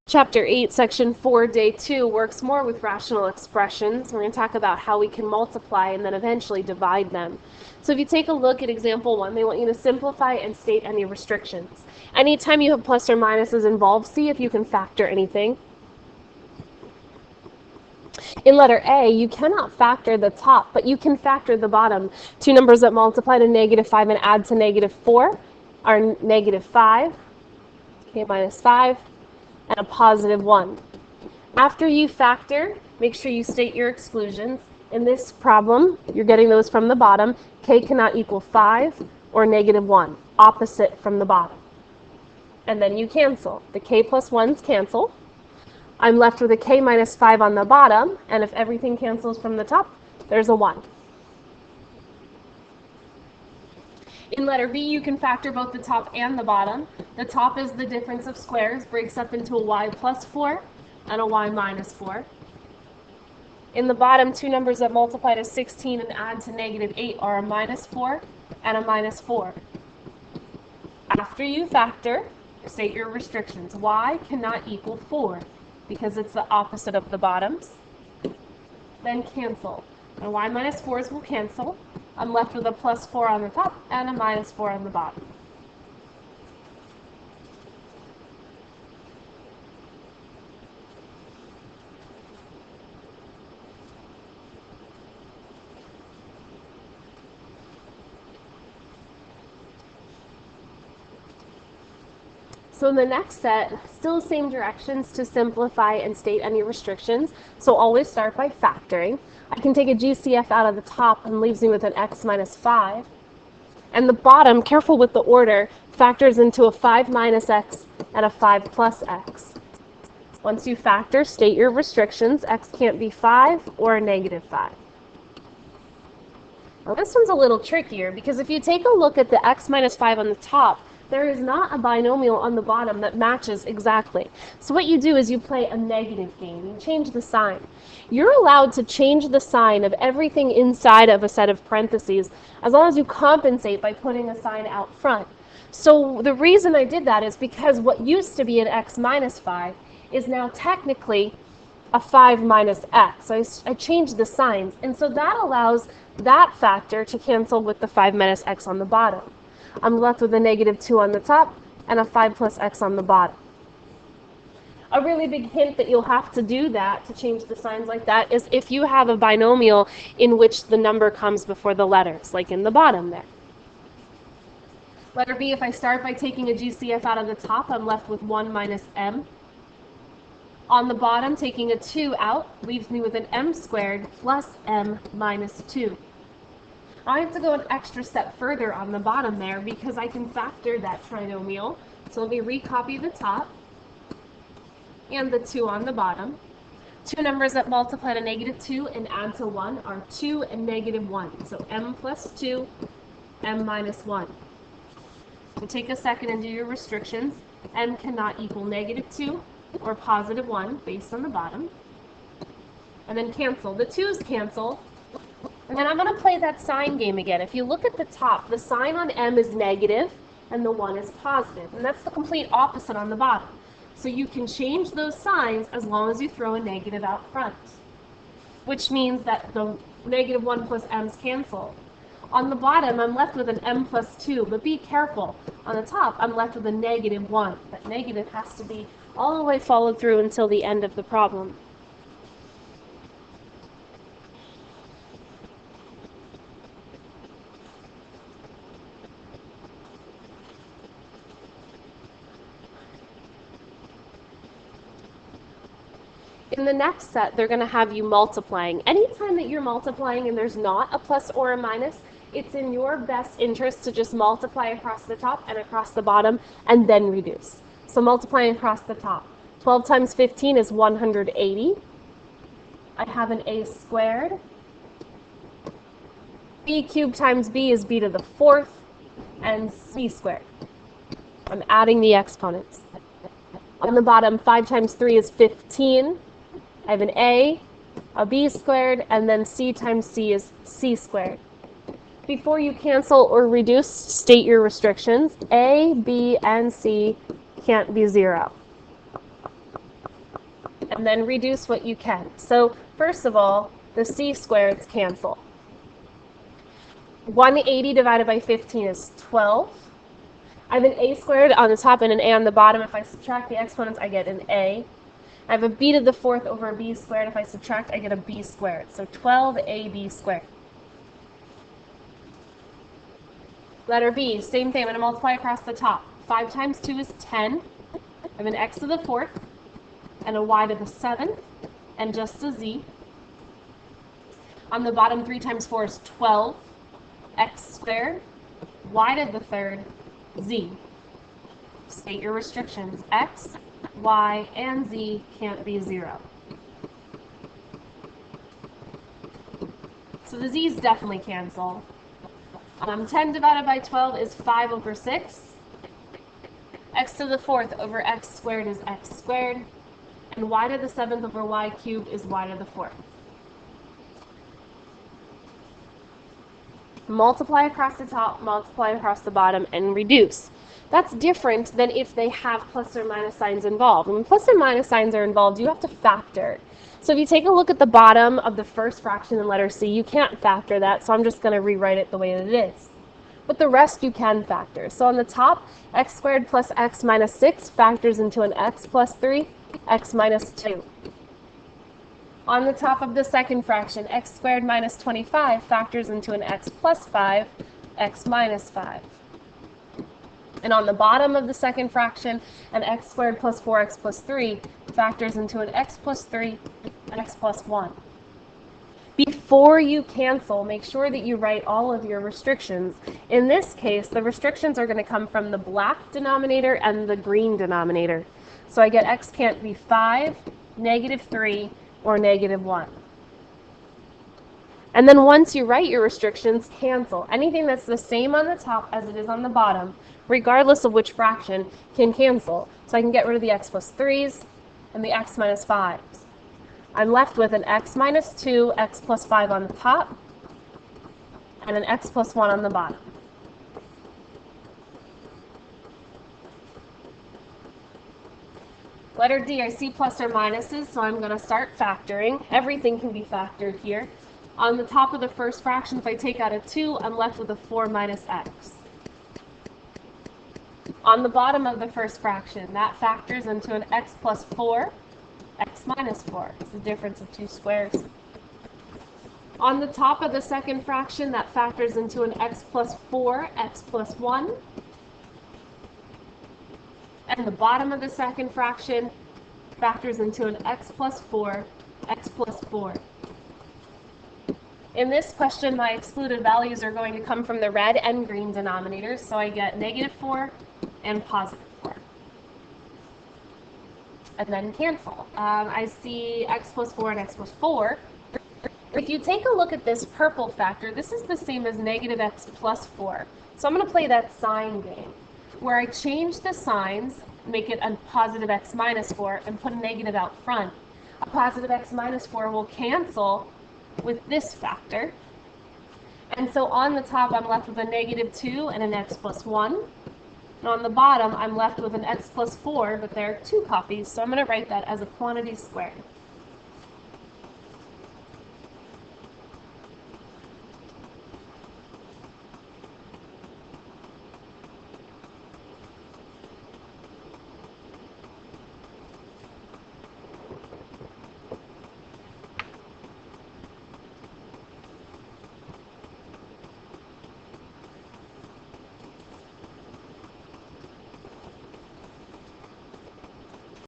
Chapter 8, Section 4, Day 2 works more with rational expressions. We're going to talk about how we can multiply and then eventually divide them. So if you take a look at example 1, they want you to simplify and state any restrictions. Anytime you have plus or minuses involved, see if you can factor anything. In letter A, you cannot factor the top, but you can factor the bottom. Two numbers that multiply to -5 and add to -4 are -5, k minus 5, and a +1. After you factor, make sure you state your exclusions. In this problem, you're getting those from the bottom. K cannot equal 5 or -1, opposite from the bottom. And then you cancel. The K plus 1s cancel. I'm left with a K minus 5 on the bottom, and if everything cancels from the top, there's a 1. In letter B, you can factor both the top and the bottom. The top is the difference of squares, breaks up into a y plus 4 and a y minus 4. In the bottom, two numbers that multiply to 16 and add to -8 are a -4 and a -4. After you factor, state your restrictions. Y cannot equal 4 because it's the opposite of the bottoms. Then cancel. And y minus 4s will cancel. I'm left with a +4 on the top and a -4 on the bottom. So in the next set, still the same directions to simplify and state any restrictions. So always start by factoring. I can take a GCF out of the top and leaves me with an x minus 5. And the bottom, careful with the order, factors into a 5 minus x and a 5 plus x. Once you factor, state your restrictions. X can't be 5 or a -5. Now this one's a little trickier because if you take a look at the x minus 5 on the top, there is not a binomial on the bottom that matches exactly. So what you do is you play a negative game. You change the sign. You're allowed to change the sign of everything inside of a set of parentheses as long as you compensate by putting a sign out front. So the reason I did that is because what used to be an x minus 5 is now technically a 5 minus x. I changed the signs, and so that allows that factor to cancel with the 5 minus x on the bottom. I'm left with a -2 on the top and a 5 plus x on the bottom. A really big hint that you'll have to do that, to change the signs like that, is if you have a binomial in which the number comes before the letters, like in the bottom there. Letter B, if I start by taking a GCF out of the top, I'm left with 1 minus m. On the bottom, taking a 2 out leaves me with an m squared plus m minus 2. I have to go an extra step further on the bottom there because I can factor that trinomial. So let me recopy the top and the 2 on the bottom. Two numbers that multiply to -2 and add to 1 are 2 and -1. So m plus 2, m minus 1. So take a second and do your restrictions. M cannot equal -2 or +1 based on the bottom. And then cancel. The 2's cancel. And then I'm going to play that sign game again. If you look at the top, the sign on m is negative and the 1 is positive. And that's the complete opposite on the bottom. So you can change those signs as long as you throw a negative out front, which means that the -1 plus m's cancel. On the bottom, I'm left with an m plus 2, but be careful. On the top, I'm left with a -1. That negative has to be all the way followed through until the end of the problem. In the next set, they're going to have you multiplying. Anytime that you're multiplying and there's not a plus or a minus, it's in your best interest to just multiply across the top and across the bottom and then reduce. So multiplying across the top. 12 times 15 is 180. I have an a squared. B cubed times b is b to the 4th, and c squared. I'm adding the exponents. On the bottom, 5 times 3 is 15. I have an a b squared, and then c times c is c squared. Before you cancel or reduce, state your restrictions. A, b, and c can't be 0. and then reduce what you can. So first of all, the c squareds cancel. 180 divided by 15 is 12. I have an a squared on the top and an a on the bottom. If I subtract the exponents, I get an a. I have a b to the fourth over a b squared. If I subtract, I get a b squared. So 12ab squared. Letter B, same thing. I'm going to multiply across the top. 5 times 2 is 10. I have an x to the fourth and a y to the seventh and just a z. On the bottom, 3 times 4 is 12. X squared, y to the third, z. State your restrictions. X, y, and z can't be 0. So the z's definitely cancel. 10 divided by 12 is 5 over 6. X to the fourth over x squared is x squared. And y to the seventh over y cubed is y to the fourth. Multiply across the top, multiply across the bottom, and reduce. That's different than if they have plus or minus signs involved. When plus or minus signs are involved, you have to factor. So if you take a look at the bottom of the first fraction in letter C, you can't factor that, so I'm just going to rewrite it the way that it is. But the rest you can factor. So on the top, x squared plus x minus 6 factors into an x plus 3, x minus 2. On the top of the second fraction, x squared minus 25 factors into an x plus 5, x minus 5. And on the bottom of the second fraction, an x squared plus 4x plus 3 factors into an x plus 3, and x plus 1. Before you cancel, make sure that you write all of your restrictions. In this case, the restrictions are going to come from the black denominator and the green denominator. So I get x can't be 5, -3, or -1. And then once you write your restrictions, cancel. Anything that's the same on the top as it is on the bottom, regardless of which fraction, can cancel. So I can get rid of the x plus 3s and the x minus 5s. I'm left with an x minus 2, x plus 5 on the top, and an x plus 1 on the bottom. Letter D, I see plus or minuses, so I'm going to start factoring. Everything can be factored here. On the top of the first fraction, if I take out a 2, I'm left with a 4 minus x. On the bottom of the first fraction, that factors into an x plus 4, x minus 4. It's the difference of 2 squares. On the top of the second fraction, that factors into an x plus 4, x plus 1. And the bottom of the second fraction factors into an x plus 4, x plus 4. In this question, my excluded values are going to come from the red and green denominators, so I get -4 and +4. And then cancel. I see x plus 4 and x plus 4. If you take a look at this purple factor, this is the same as -x plus 4. So I'm going to play that sign game, where I change the signs, make it a positive x minus 4, and put a negative out front. A positive x minus 4 will cancel with this factor. And so on the top, I'm left with a -2 and an x plus 1. And on the bottom, I'm left with an x plus 4, but there are 2 copies, so I'm going to write that as a quantity squared.